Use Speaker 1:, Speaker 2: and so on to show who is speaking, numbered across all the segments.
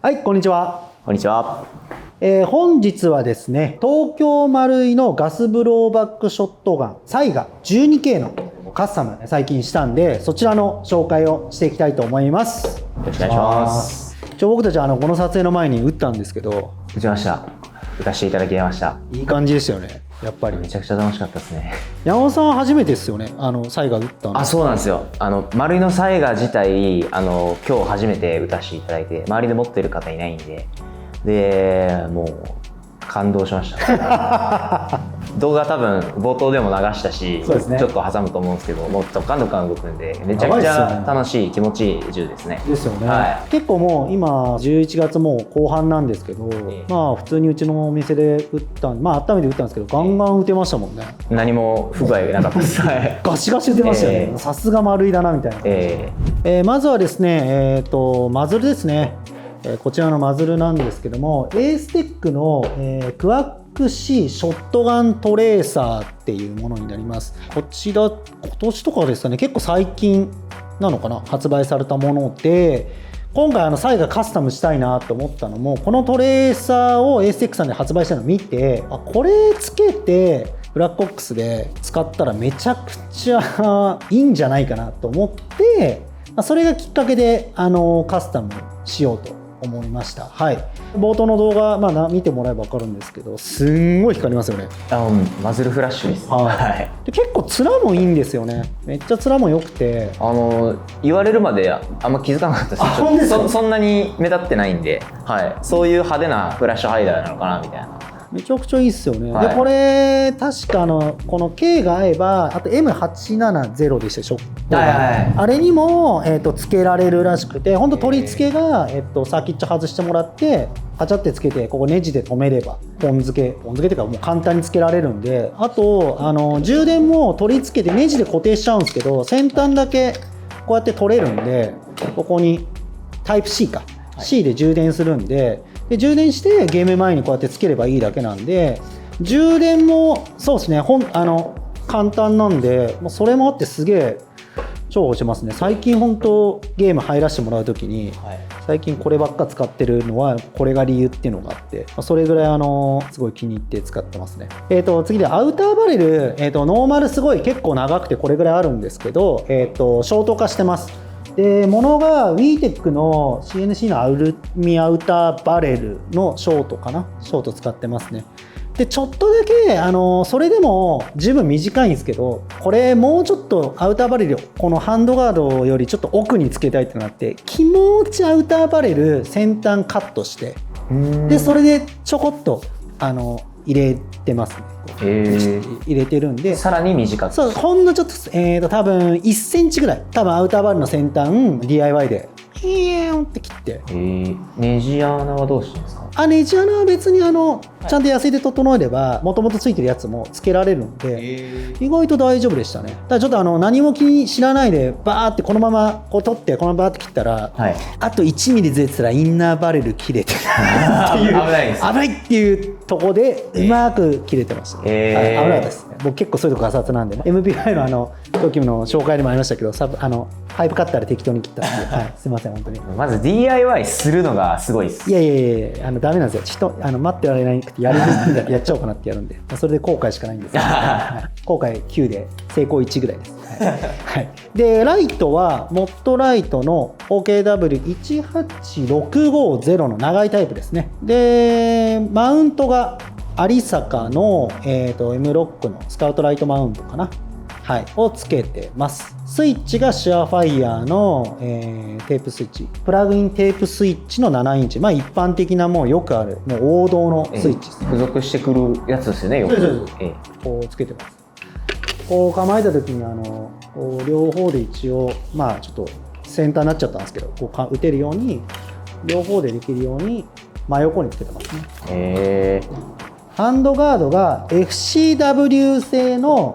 Speaker 1: はい、こんにちは。
Speaker 2: こんにちは。
Speaker 1: 本日はですね、東京マルイのガスブローバックショットガン、サイガ 12K のカスタム最近したんで、そちらの紹介をしていきたいと思います。
Speaker 2: よろしくお願いします。
Speaker 1: 僕たちこの撮影の前に撃ったんですけど、
Speaker 2: 撃ちました。撃たせていただきました。
Speaker 1: いい感じでしたよね。やっぱり
Speaker 2: めちゃくちゃ楽しかったですね。
Speaker 1: 山本さんは初めてですよね、サイガ撃ったの。
Speaker 2: あ、そうなんですよ。マルイのサイガ自体、今日初めて撃たせていただいて、周りで持ってる方いないんで、もう感動しました動画多分冒頭でも流したし、
Speaker 1: そうですね、
Speaker 2: ちょっと挟むと思うんですけど、もうドカンドカン動くんで、めちゃくちゃ楽しい、気持ちいい銃ですね。
Speaker 1: ですよね、
Speaker 2: はい、
Speaker 1: 結構もう今11月もう後半なんですけど、まあ普通にうちのお店で撃った温めて撃ったんですけど、ガンガン撃てましたもんね。
Speaker 2: 何も不具合がなかったです
Speaker 1: ガシガシ撃てましたよね。さすが丸いだなみたいな。まずはですね、マズルですね。こちらのマズルなんですけども、エーステックの、クワック C ショットガントレーサーっていうものになります。こちら今年とかですかね、結構最近なのかな、発売されたもので、今回サイガカスタムしたいなと思ったのも、このトレーサーをエーステックさんで発売したのを見て、これつけてブラックオックスで使ったらめちゃくちゃいいんじゃないかなと思って、それがきっかけでカスタムしようと思いました。はい、冒頭の動画、見てもらえば分かるんですけど、すんごい光りますよね。
Speaker 2: マズルフラッシュです。
Speaker 1: はい、で結構面もいいんですよね。めっちゃ面も良くて、
Speaker 2: 言われるまであんま気づかなかったです。そんなに目立ってないんで、はい、そういう派手なフラッシュハイダーなのかなみたいな。
Speaker 1: めちゃくちゃいいっすよね。
Speaker 2: はい、
Speaker 1: でこれ確かこの K が合えば、あと M870 でしたでしょ、あれにも、つけられるらしくて、本当取り付けが、先っちょ外してもらってパチャってつけて、ここネジで留めればポン付けっていうかもう簡単につけられるんで、あと充電も取り付けてネジで固定しちゃうんですけど、先端だけこうやって取れるんで、ここにタイプ C か、C で充電するんで、充電してゲーム前にこうやってつければいいだけなんで、充電もそうですね、簡単なんで、それもあってすげえ重宝してますね。最近本当ゲーム入らせてもらうときに、最近こればっか使ってるのはこれが理由っていうのがあって、それぐらいすごい気に入って使ってますね。次でアウターバレル、ノーマルすごい結構長くてこれぐらいあるんですけど、ショート化してます。で物が WeTech の CNC のアルミアウターバレルのショートかな、ショート使ってますね。でちょっとだけそれでも十分短いんですけど、これもうちょっとアウターバレルこのハンドガードよりちょっと奥につけたいってなって、気持ちアウターバレル先端カットして、でそれでちょこっと入れてますね。入れてるんで、
Speaker 2: さらに短く、
Speaker 1: そう、ほんのちょっと多分1センチぐらい、多分アウターバレルの先端 DIY でヒーンって切って。
Speaker 2: ネジ穴はどうしてるんですか？
Speaker 1: ネジ穴は別にちゃんと安いで整えればもともとついてるやつもつけられるんで、意外と大丈夫でしたね。ただちょっと何も知らないでバーってこのままこう取ってこのままバーって切ったら、あと1ミリずれてたらインナーバレル切れてるっていう危ないです、危ないっていうとこでうまく切れてました、危なかったですね。僕結構そういうとこガサツなんでね。 MPI の時の紹介でもありましたけど、パイプカッターで適当に切ったんで、すいません本当に。
Speaker 2: まず DIY するのがすごいです。
Speaker 1: いやダメなんですよ。待ってられなくてやるんだってやっちゃおうかなってやるんで、それで後悔しかないんですけど、後悔9で成功1ぐらいです。でライトはモッドライトの OKW18650 の長いタイプですね。でマウントが有坂の、M ロックのスカウトライトマウントかな、をつけてます。スイッチがシュアファイヤーの、テープスイッチ、プラグインテープスイッチの7インチ、一般的なもうよくあるもう王道のスイッチですね。
Speaker 2: 付属してくるやつですよね、よく。
Speaker 1: こうつけてます。こう構えた時にこう両方で一応ちょっと先端になっちゃったんですけど、こう打てるように両方でできるように真横につけてますね。ハンドガードが FCW 製の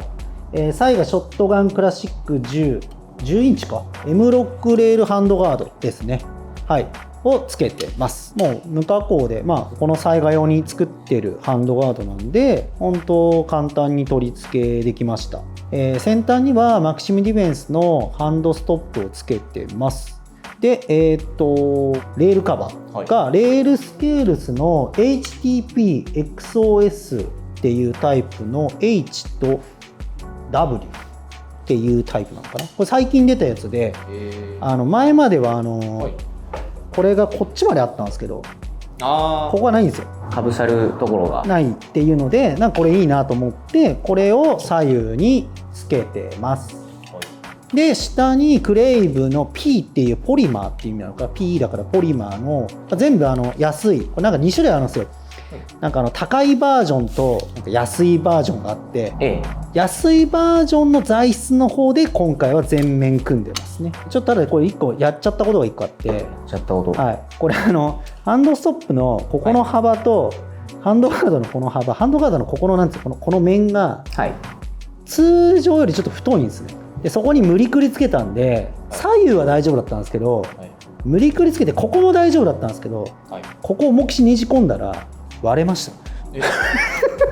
Speaker 1: サイガショットガンクラシック10インチか M ロックレールハンドガードですね、をつけてます。もう無加工で、このサイガ用に作ってるハンドガードなんで本当簡単に取り付けできました。先端にはマキシムディフェンスのハンドストップをつけてます。でレールカバーが、レールスケールスの HTP-XOS っていうタイプの H と Wっていうタイプなのかな。これ最近出たやつで、前まではこれがこっちまであったんですけど、ここはないんですよ。
Speaker 2: かぶさるところが
Speaker 1: ないっていうので、なんかこれいいなと思ってこれを左右につけてます。で下にクレイブの P っていうポリマーっていう意味なのか、 P だからポリマーの全部安い、これなんか2種類あるんですよ。なんか高いバージョンとなんか安いバージョンがあって、安いバージョンの材質の方で今回は全面組んでますね。ちょっとただこれ1個やっちゃったことが1個あって、はい、これハンドストップのここの幅と、ハンドガードのこの幅、ハンドガードのここのなんていうこの面が通常よりちょっと太いんですね。でそこに無理くりつけたんで左右は大丈夫だったんですけど、無理くりつけてここも大丈夫だったんですけど、ここを思いっきしねじ込んだら割れました。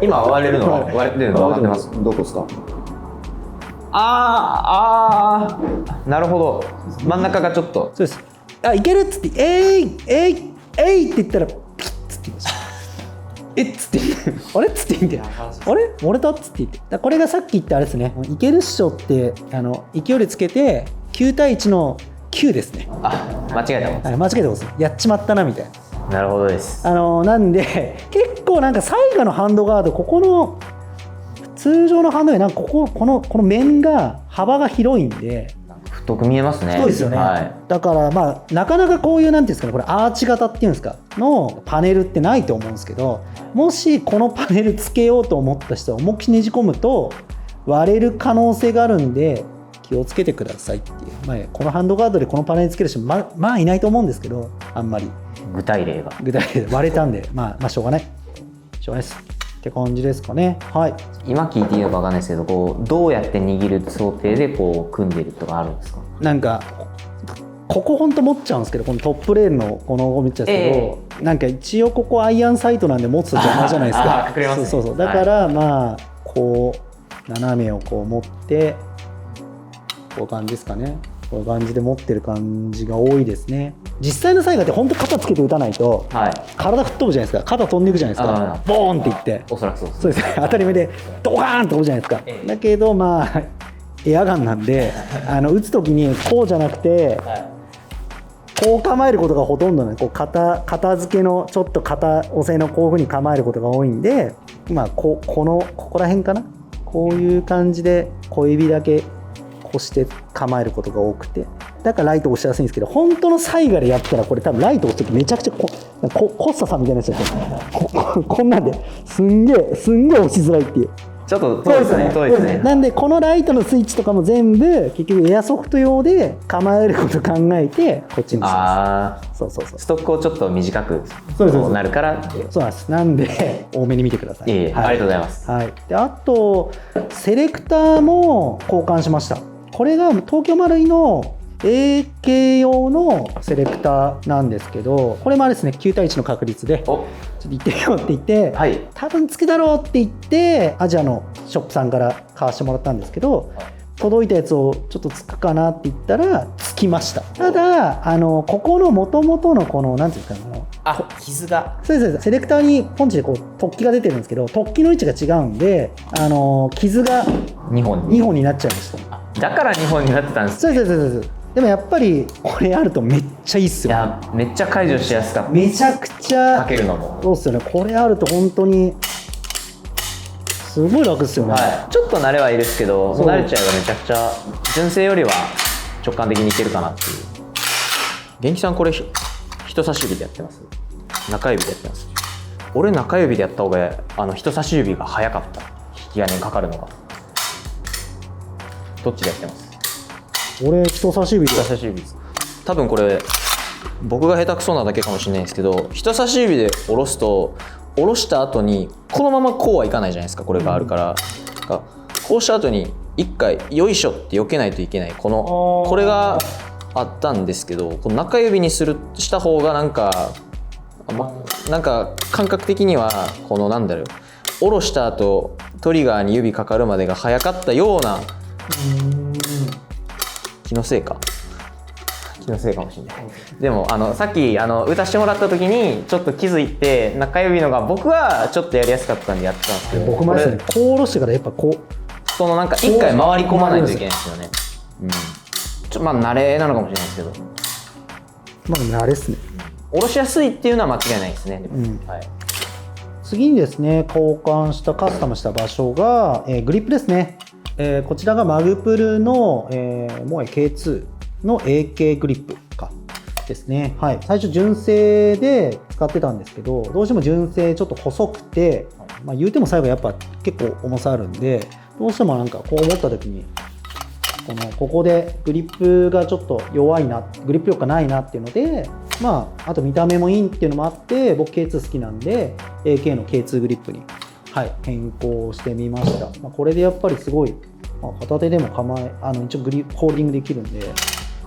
Speaker 2: 今割れるのは割れてるの分かってます。
Speaker 3: どこですか？
Speaker 2: なるほど。真ん中がちょっと。
Speaker 1: そうです。いけるっつってえいって言ったらピッつって言いました。っつってあれっつって言って、あれ漏れたっつって言って、これがさっき言ったあれですね。いけるっしょって勢いつけて9対1の9ですね。
Speaker 2: 間違えたもん。
Speaker 1: はい、間違えたことです。やっちまったなみたいな。
Speaker 2: なるほどです。
Speaker 1: なんで結構なんかサイガのハンドガード、ここの通常のハンドガードなんかこの面が幅が広いんで
Speaker 2: 太く見えますね。
Speaker 1: そうですよね、はい、だからなかなかこういうなんていうんですかね、これアーチ型っていうんですかのパネルってないと思うんですけど、もしこのパネルつけようと思った人は思いっきりねじ込むと割れる可能性があるんで気をつけてくださいっていう、このハンドガードでこのパネルつける人いないと思うんですけど、あんまり
Speaker 2: 具体例が
Speaker 1: 割れたんでしょうがないですって感じですかね。はい、
Speaker 2: 今聞いていいのか分かんないですけど、どうやって握る想定で組んでるとかあるんですか？
Speaker 1: なんかここほんと持っちゃうんですけど、このトップレールのこのめっちゃですけど、なんか一応ここアイアンサイトなんで持つと邪魔じゃないですか。
Speaker 2: 隠れますね。
Speaker 1: そうだから、こう斜めをこう持ってこういう感じですかね。こういう感じで持ってる感じが多いですね。実際のサイガーって本当肩つけて打たないと、体吹っ飛ぶじゃないですか。肩飛んでいくじゃないですか。ボーンっていって、
Speaker 2: おそらくそう
Speaker 1: ですね。当たり前でドカーンって飛ぶじゃないですか。だけどエアガンなんで打つ時にこうじゃなくて、こう構えることがほとんどね。こう片付けのちょっと肩押せのこういう風に構えることが多いんで、ここら辺かな。こういう感じで小指だけ押して構えることが多くて、だからライト押しやすいんですけど、本当のサイガでやったらこれ多分ライト押す時めちゃくちゃコッサさんみたいなやつですよ。こんなんですんげえ押しづらいっていう。
Speaker 2: ちょっと遠いですね。
Speaker 1: なんでこのライトのスイッチとかも全部結局エアソフト用で構えること考えてこっちにします。そう
Speaker 2: ストックをちょっと短くなるからっていう。
Speaker 1: そうなんです。なんで多めに見てください。
Speaker 2: ありがとうございます。
Speaker 1: であとセレクターも交換しました。これが東京マルイの AK 用のセレクターなんですけど、これもあれですね、9対1の確率でちょっと行ってみようって言って、多分つくだろうって言ってアジアのショップさんから買わしてもらったんですけど、届いたやつをちょっとつくかなって言ったらつきました。ただここの元々のこのなんていうんですか、
Speaker 2: 傷が、
Speaker 1: そうです。セレクターにポンチでこう突起が出てるんですけど、突起の位置が違うんで傷が2本になっちゃいました。
Speaker 2: だから2本になってたんです。
Speaker 1: そう。でもやっぱりこれあるとめっちゃいいっすよ。
Speaker 2: めっちゃ解除しやすかった。
Speaker 1: めちゃくちゃ
Speaker 2: かけるのも
Speaker 1: そうっすよね。これあると本当にすごい楽っすよね。
Speaker 2: ちょっと慣れはいるっすけど、慣れちゃえばめちゃくちゃ純正よりは直感的にいけるかなっていう。元気さんこれ人差し指でやってます？中指でやってます？俺中指でやった方が人差し指が早かった。引き金にかかるのが。どっちでやってます？
Speaker 1: 俺人差し指
Speaker 2: です。多分これ僕が下手くそなだけかもしれないですけど、人差し指で下ろすと下ろした後にこのままこうはいかないじゃないですか。これがあるから、こうした後に一回よいしょって避けないといけない。これがあったんですけど、この中指にした方がなんか感覚的にはこの下ろした後トリガーに指かかるまでが早かったような気のせいか気のせいかもしれない。でもさっき打たしてもらった時にちょっと気づいて中指のが僕はちょっとやりやすかったんでやってたんですけど、
Speaker 1: 僕もですね、こう下ろしてからやっぱこう
Speaker 2: そのなんか一回回り込まないといけないですよね。まあ慣れなのかもしれないですけど、
Speaker 1: まあ慣れっすね。
Speaker 2: 下ろしやすいっていうのは間違いないですね。はい、
Speaker 1: 次にですね、交換したカスタムした場所が、グリップですね。こちらがマグプルの、モエ K2 の AK グリップかですね。はい、最初純正で使ってたんですけど、どうしても純正ちょっと細くて、言うても最後やっぱ結構重さあるんで、どうしてもなんかこう思った時にここでグリップがちょっと弱いな、グリップ力がないなっていうので、あと見た目もいいっていうのもあって、僕 K2 好きなんで AK の K2 グリップに、変更してみました。これでやっぱりすごい、片手でも一応ホールディングできるんで。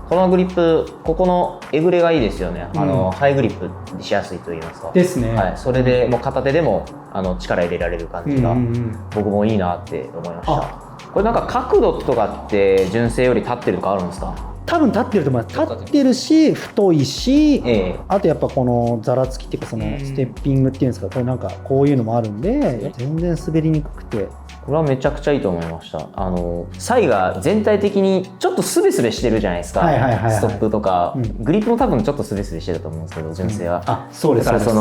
Speaker 2: このグリップ、ここのえぐれがいいですよね。ハイグリップにしやすいと言いますか。
Speaker 1: ですね。
Speaker 2: はい、それでもう片手でも力入れられる感じが、僕もいいなって思いました。これなんか角度とかって純正より立ってるとかあるんですか？
Speaker 1: 多分立ってると思います。立ってるし太いし、あとやっぱこのざらつきっていうかそのステッピングっていうんですか、これなんかこういうのもあるんで全然滑りにくくて、
Speaker 2: これはめちゃくちゃいいと思いました。サイが全体的にちょっとスベスベしてるじゃないですか。ストックとか、グリップも多分ちょっとスベスベしてると思うんですけど、純正は。
Speaker 1: そうです。
Speaker 2: だから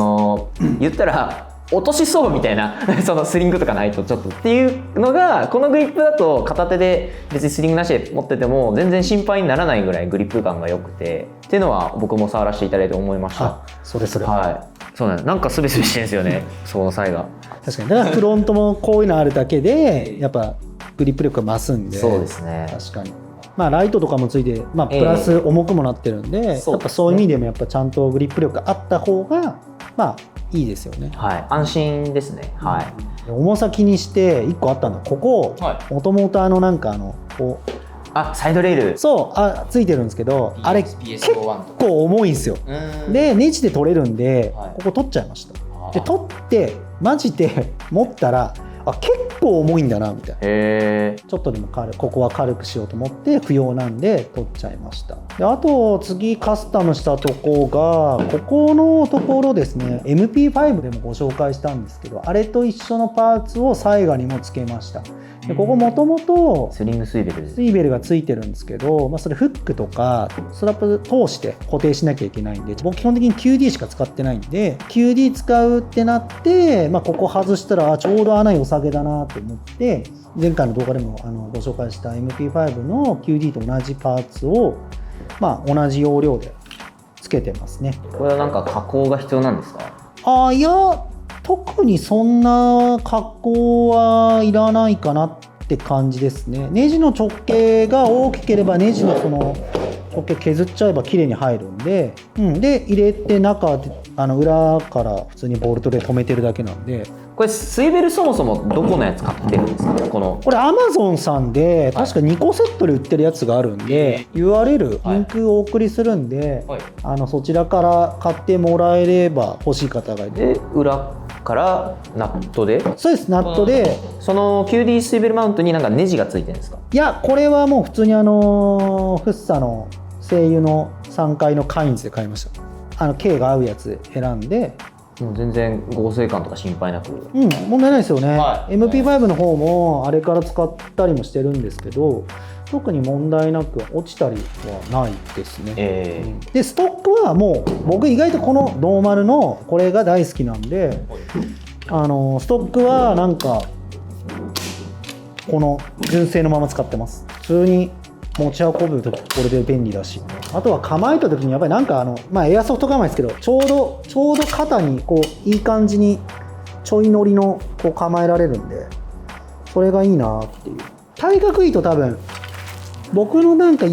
Speaker 2: 言ったら落としそうみたいなそのスリングとかないとちょっとっていうのが、このグリップだと片手で別にスリングなしで持ってても全然心配にならないぐらいグリップ感が良くてっていうのは僕も触らせていただいて思いました。
Speaker 1: それ
Speaker 2: はい、そうなんかスベスベしてるんですよねその際が。
Speaker 1: 確かに。だからフロントもこういうのあるだけでやっぱグリップ力が増すんで。
Speaker 2: そうですね。
Speaker 1: 確かに。ライトとかもついて、プラス重くもなってるんで、やっぱそういう意味でもやっぱちゃんとグリップ力があった方がいいですよね。
Speaker 2: はい、安心ですね。はい。
Speaker 1: 重さ気にして1個あったの。ここもともとなんかこう
Speaker 2: サイドレール
Speaker 1: ついてるんですけど、あれ結構重いんですよ。でネジで取れるんで、ここ取っちゃいました。で取ってマジで持ったら結構重いんだなみたいな。ちょっとでもここは軽くしようと思って不要なんで取っちゃいました。であと次カスタムしたとこがここのところですね。 MP5 でもご紹介したんですけど、あれと一緒のパーツをサイガにもつけました。でここもともと
Speaker 2: スリングスイベル
Speaker 1: がついてるんですけど、それフックとかスラップ通して固定しなきゃいけないんで、僕基本的に QD しか使ってないんで QD 使うってなって、ここ外したらちょうど穴良さげだなと思って、前回の動画でもご紹介した MP5 の QD と同じパーツを、同じ要領でつけてますね。
Speaker 2: これはなんか加工が必要なんですか？
Speaker 1: いや特にそんな加工はいらないかなって感じですね。ネジの直径が大きければネジのその直径削っちゃえば綺麗に入るんで、で入れて中で裏から普通にボルトで留めてるだけなんで。
Speaker 2: これスイベルそもそもどこのやつ買ってるんですか？これ
Speaker 1: アマゾンさんで確か2個セットで売ってるやつがあるんで、URL リンクをお送りするんで、そちらから買ってもらえれば欲しい方がいて、
Speaker 2: 裏からナットで。
Speaker 1: そうです、ナットで。
Speaker 2: その QD スイベルマウントになんかネジがついてるんですか？
Speaker 1: いやこれはもう普通にフッサの声優の3階のカインズで買いました。K が合うやつ選んで、
Speaker 2: もう全然合成感とか心配なく、
Speaker 1: 問題ないですよね。MP5 の方もあれから使ったりもしてるんですけど、特に問題なく落ちたりはないですね。でストックはもう僕意外とこのノーマルのこれが大好きなんで、ストックはなんかこの純正のまま使ってます。普通に持ち運ぶときこれで便利だし、あとは構えた時にやっぱりなんかエアソフト構えですけど、ちょうど肩にこういい感じにちょい乗りのこう構えられるんで、それがいいなっていう。体格いいと多分僕のなんか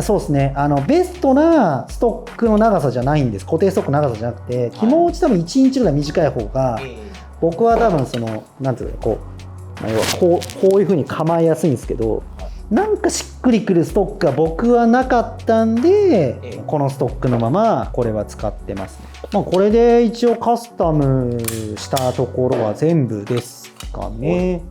Speaker 1: そうですね、ベストなストックの長さじゃないんです。固定ストックの長さじゃなくて、気持ち多分1インチぐらい短い方が僕は多分なんていうか要はこういう風に構えやすいんですけど、なんかしっくりくるストックが僕はなかったんで、このストックのままこれは使ってますね。まあ、これで一応カスタムしたところは全部ですかね。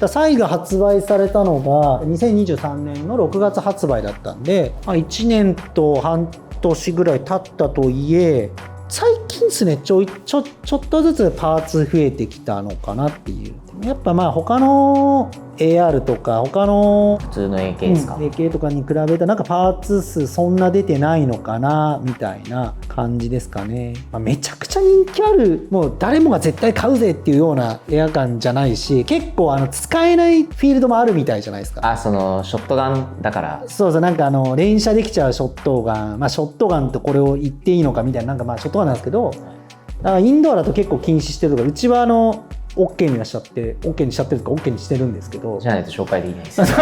Speaker 1: サイが発売されたのが2023年の6月発売だったんで、まあ、1年と半年ぐらい経ったといえ、最近ですね、ちょっとずつパーツ増えてきたのかなっていう。やっぱまあ他の AR とか他の
Speaker 2: 普通の AK ですか、
Speaker 1: AK とかに比べたらなんかパーツ数そんな出てないのかなみたいな感じですかね。まあ、めちゃくちゃ人気ある、もう誰もが絶対買うぜっていうようなエアガンじゃないし、結構使えないフィールドもあるみたいじゃないですか。
Speaker 2: そのショットガンだから。
Speaker 1: そうそう、なんか連射できちゃうショットガン、まあショットガンとこれを言っていいのかみたいな、なんかまあショットガンなんですけど、だからインドアだと結構禁止してるとか、うちはOK にしちゃって OK にしちゃってるとか OK にしてるんですけど、
Speaker 2: じゃないと紹介できないです
Speaker 1: た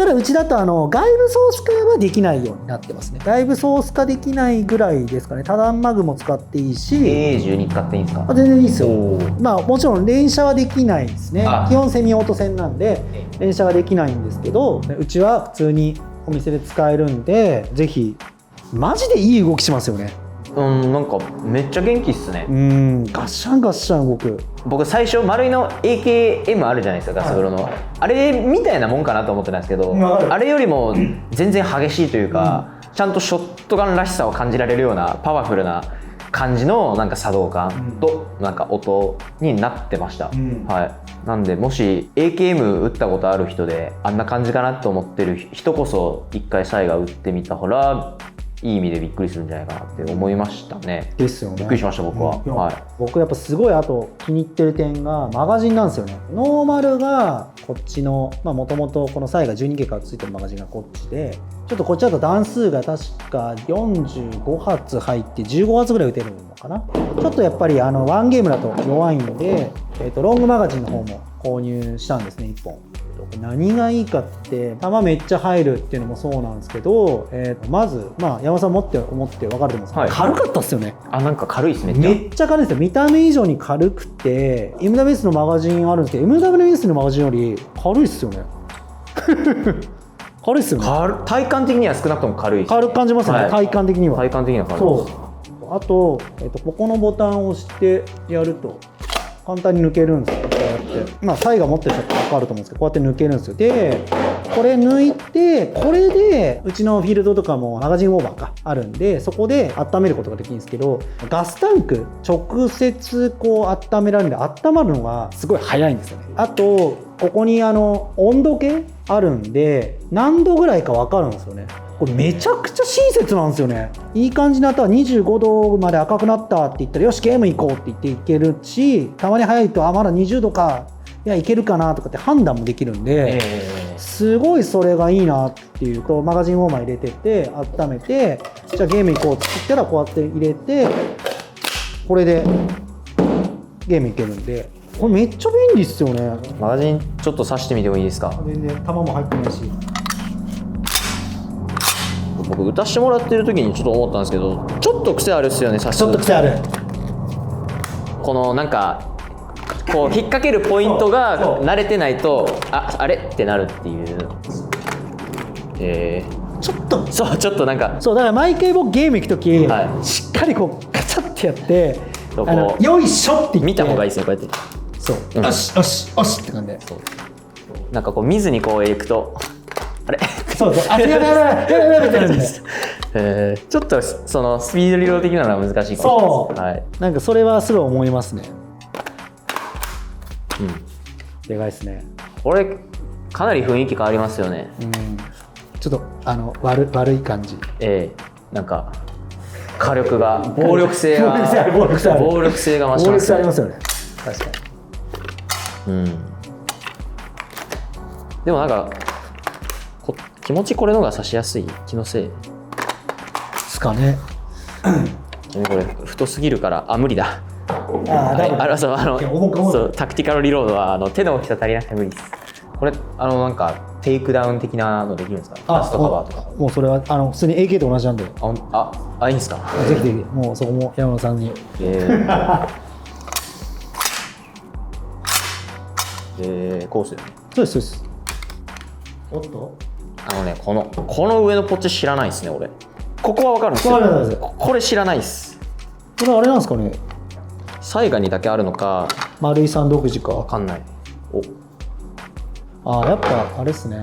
Speaker 1: だうちだと外部ソース化はできないようになってますね。外部ソース化できないぐらいですかね。多段マグも使っていいし、
Speaker 2: AA12 使っていいんですか？
Speaker 1: 全然いいですよ。まあもちろん連射はできないですね。基本セミオート戦なんで連射はできないんですけど、うちは普通にお店で使えるんで、ぜひマジでいい動きしますよね。
Speaker 2: なんかめっちゃ元気っすね。
Speaker 1: ガッシャンガッシャン動く。
Speaker 2: 僕最初丸いの AKM あるじゃないですか、ガスブロの、はい、あれみたいなもんかなと思ってたんですけど、あれよりも全然激しいというか、ちゃんとショットガンらしさを感じられるようなパワフルな感じのなんか作動感となんか音になってました、はい。なんでもし AKM 打ったことある人であんな感じかなと思ってる人こそ一回サイが打ってみたらいい意味でびっくりするんじゃないかなって思いましたね。
Speaker 1: ですよね。
Speaker 2: びっくりしました僕は、はい。
Speaker 1: 僕やっぱすごいあと気に入ってる点がマガジンなんですよね。ノーマルがこっちのもともとこのサイが12桁ついてるマガジンがこっちで、ちょっとこっちだと弾数が確か45発入って15発ぐらい撃てるのかな。ちょっとやっぱりワンゲームだと弱いんで、ロングマガジンの方も購入したんですね、1本。何がいいかって弾めっちゃ入るっていうのもそうなんですけど、まず、山本さん思って分かると思うんですけど、軽かったっすよね。
Speaker 2: なんか軽いですね。
Speaker 1: めっちゃ軽いですよ。見た目以上に軽くて MWS のマガジンあるんですけど MWS のマガジンより軽いっすよね。軽いっすよね。
Speaker 2: 体感的には少なくとも軽いですね。
Speaker 1: 軽く感じますね、はい、体感的には。
Speaker 2: 体感的には軽い。
Speaker 1: そう。あと、ここのボタンを押してやると簡単に抜けるんですよ。こうやって、サイが持ってる人って分かると思うんですけど、こうやって抜けるんですよ。でこれ抜いて、これでうちのフィールドとかもマガジンオーバーがあるんで、そこで温めることができるんですけど、ガスタンク直接こう温められるんで、温まるのがすごい早いんですよね。あとここに温度計あるんで何度ぐらいか分かるんですよね。これめちゃくちゃ親切なんですよね。いい感じになったら25度まで赤くなったって言ったら、よしゲーム行こうって言っていけるし、たまに早いとまだ20度か、いやいけるかなとかって判断もできるんで、すごいそれがいいなっていうと、マガジンウォーマー入れてって温めて、じゃあゲーム行こうって言ったらこうやって入れて、これでゲーム行けるんで、これめっちゃ便利っすよね。
Speaker 2: マガジンちょっと刺してみてもいいですか？
Speaker 1: 全然弾も入ってないし。
Speaker 2: 僕打たしてもらってる時にちょっと思ったんですけど、ちょっと癖あるっすよね。ちょ
Speaker 1: っと癖ある。
Speaker 2: このなんかこう引っ掛けるポイントが慣れてないとあれってなるっていう。ちょっとなんか
Speaker 1: そうだから毎回僕ゲーム行く時、
Speaker 2: はい、
Speaker 1: しっかりこうカチャってやってよいしょって言って
Speaker 2: 見た方がいいですね、こうやって。
Speaker 1: そう、よしよしよしって感じで。そう
Speaker 2: なんかこう見ずにこう行くとあれ
Speaker 1: そうやばいってなるん
Speaker 2: でちょっとそのスピードリロー的なのは難しいかもしれないです。はい、
Speaker 1: なんかそれはすごい思いますね。でかいですね。
Speaker 2: これかなり雰囲気変わりますよね。
Speaker 1: ちょっと悪い感じ。
Speaker 2: なんか火力が暴力性が増しますね。
Speaker 1: 暴力性ありますよね。確かに。
Speaker 2: でもなんか気持ちこれのが刺しやすい気のせい
Speaker 1: ですかね。
Speaker 2: これ太すぎるから無理だ。そうタクティカルリロードは手の大きさ足りなくて無理です。これなんかテイクダウン的なのできるんですか？ラストカバーとか。も
Speaker 1: うそれは普通に AK と同じなんで。
Speaker 2: いいんですか？
Speaker 1: ぜひぜひ、もうそこも山野さんに。
Speaker 2: こうする。
Speaker 1: そうですおっと。
Speaker 2: この上のポッチ知らないですね俺。ここは分かるんです
Speaker 1: わかります
Speaker 2: よ。これ知らないっす。
Speaker 1: これあれなんですかね、
Speaker 2: サイガにだけあるのか
Speaker 1: 丸井さん独自か。
Speaker 2: 分かんない。
Speaker 1: やっぱあれっすね、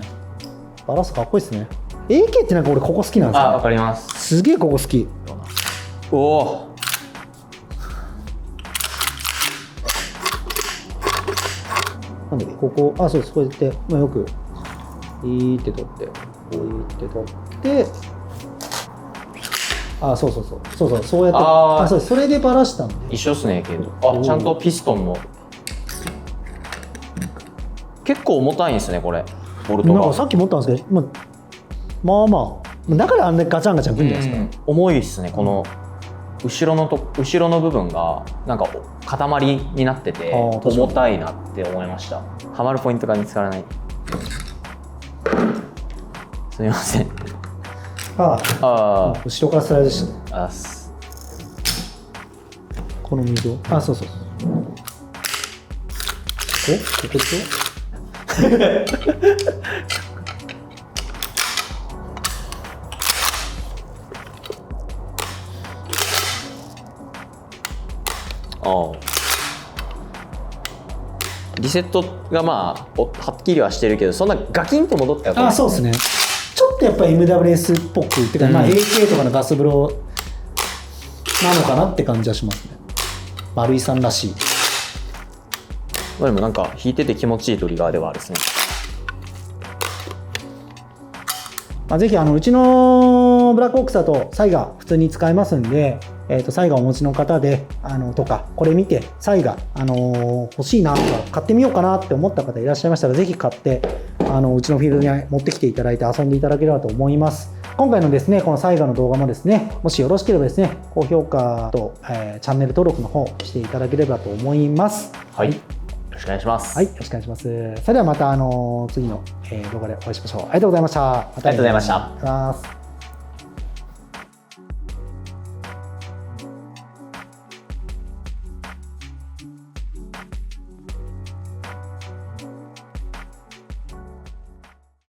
Speaker 1: バランスかっこいいっすね。 AK ってなんか俺ここ好きなんですよ、ね、
Speaker 2: 分かります。
Speaker 1: すげえここ好き。
Speaker 2: おお、
Speaker 1: なんでここ、そうです、こうやって、まあ、よくって取ってって取ってそうやってそうです、それでバラしたんで。
Speaker 2: 一緒っすねけど、ちゃんとピストンの結構重たいんですねこれ、ボルトが。
Speaker 1: なんかさっき持ったんですけど、まあだからあんなガチャンガチャンくるんじゃないですか。
Speaker 2: 重いっすね。この後ろの部分がなんか塊になってて重たいなって思いました。はまるポイントが見つからない。すみません。
Speaker 1: 後ろからスライドして、この水をそうここでしょ
Speaker 2: リセットがはっきりはしてるけど、そんなガキンって戻ったよ。
Speaker 1: そうですね。ちょっとやっぱ MWS っぽくってか、AK とかのガス風呂なのかなって感じはしますね。丸井さんらしい。
Speaker 2: でもなんか弾いてて気持ちいいトリガーではあるですね。
Speaker 1: ぜひうちのブラックオークスだとサイガ普通に使えますんで、サイガお持ちの方でとかこれ見てサイガ欲しいなとか買ってみようかなって思った方いらっしゃいましたら、ぜひ買ってうちのフィールドに持ってきていただいて遊んでいただければと思います。今回のですねこのサイガの動画もですね、もしよろしければですね高評価と、チャンネル登録の方していただければと思います。
Speaker 2: はい、よろしくお願いします。
Speaker 1: はい、よろしくお願いします。それではまた次の動画でお会いしましょう。ありがとうございました。
Speaker 2: ありがとうございました。
Speaker 1: ありがとうございます。